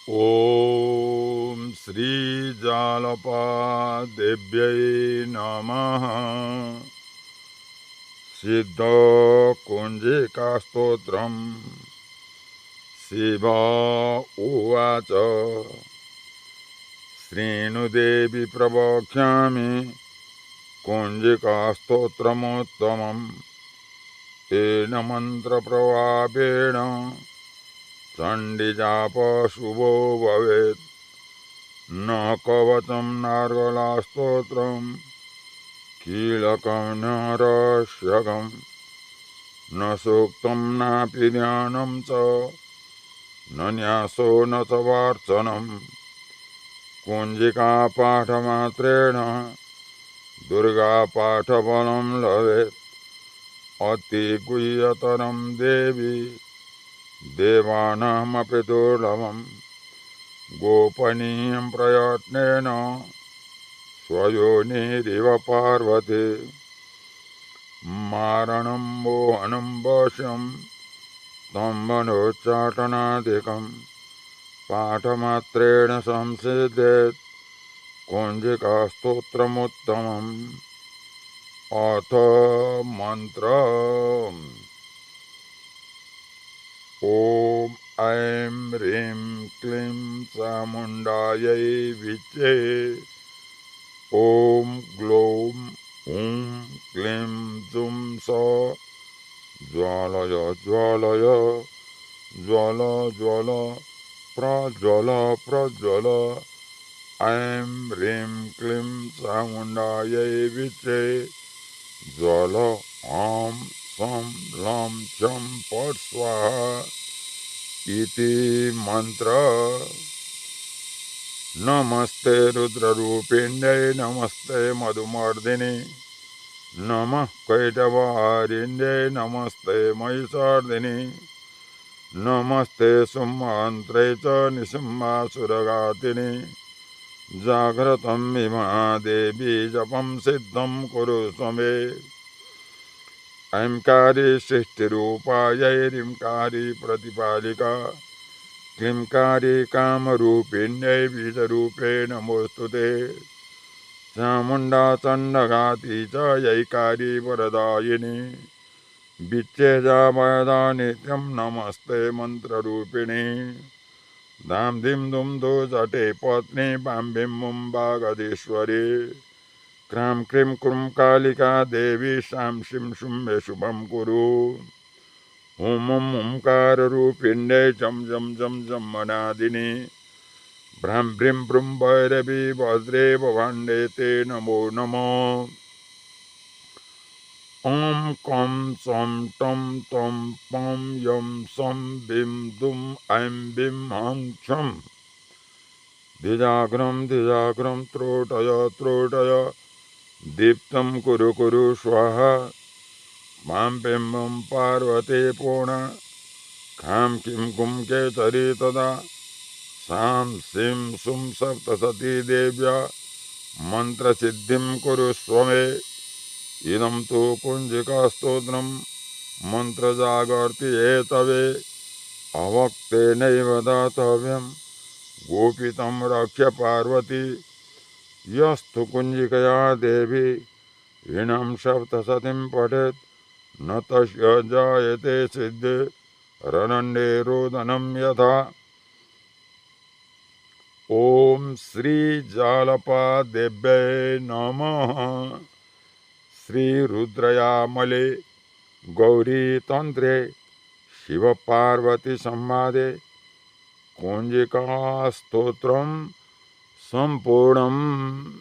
ॐ श्रीजालपादेव्यै नमः। सिद्धकुञ्जिकास्तोत्रम्। शिव उवाच श्रीणुदेवी प्रवक्ष्यामि कुञ्जिकास्तोत्रमुत्तमम्। तेन मन्त्रप्रभावेण चण्डीजापशुभो भवेत्। न कवचं नार्गलास्तोत्रम् कीलकं न रहस्यकम्। न सूक्तं नापि ध्यानं च न न्यासो न च वार्चनम्। कुञ्जिकापाठमात्रेण दुर्गापाठबलं लभेत्। अतिगुह्यतरं देवी देवानामपि दुर्लभम्। गोपनीयं प्रयत्नेन स्वयोनिरिव पार्वती। मारणं मोहनं वश्यं स्तम्भनोच्चाटनादिकं पाठमात्रेण संसिद्धेत् कुञ्जिकास्तोत्रमुत्तमम्। अथ मन्त्र। ॐ ऐं ह्रीं क्लीं चामुण्डायै विच्चे। ॐ ग्लौं हुं क्लीं जुं सः ज्वालय ज्वालय ज्वल ज्वल प्रज्वल प्रज्वल। ऐं ह्रीं क्लीं चामुण्डायै विच्चे ज्वल। ॐ शं लं चं फट् स्वाहा इति मंत्र। नमस्ते रुद्ररूपिण्यै नमस्ते मधुमर्दिनि नमः कैटभारिण्यै नमस्ते महिषार्दिनि नमस्ते सुमन्त्रे च निसिंहासुरघातिनि। जाग्रतं इमा देवी जपं सिद्धं कुरु स्वमे। ऐंकारी सृष्टिरूपायै ह्रींकारी प्रतिपालिका क्लींकारी कामरूपिण्यै बीजरूपे नमोऽस्तुते। चामुण्डा चण्डघाती च यैकारी वरदायिनी विच्चेजावयदा नित्यं नमस्ते मन्त्ररूपिणी। धां धीं धूं धो जटे पत्नी बां भीं मुं वागधीश्वरी। क्रां क्रीं क्रूं कालिका देवी शां शीं शुं मे शुभं कुरु। ॐ ओंकाररूपिण्यै जं जं जं जं मनादिनी भ्रां भ्रीं भ्रूं भैरवी वज्रे भवाण्डे ते नमो नमः। ॐ कं चं टं तं पं यं सं भीं दुं ऐं भीं हं छं। द्विजाग्रं द्विजाग्रं त्रोटय त्रोटय दीप्तं कुरु कुरु स्वाहा। मां बिम्बं पार्वती पूर्ण खां किं कुं केसरी तदा। सां सीं सुं सप्तसती देव्या मन्त्रसिद्धिं कुरु स्वमे। इदं तु कुञ्जिकास्तोत्रं मन्त्रजागर्ति एतवे। अवक्तेनैव दातव्यं गोपितं रक्ष्य पार्वती। यस्तु कुञ्जिकया देवी ऋणं सप्तशतीं पठेत् न तस्य जायते सिद्धे रनण्डे रोदनं यथा। ॐ श्रीजालपादेव्यै नमः। श्रीरुद्रयामले गौरीतन्त्रे शिवपार्वतीसंवादे कुञ्जिकास्तोत्रं सम्पूर्णम्।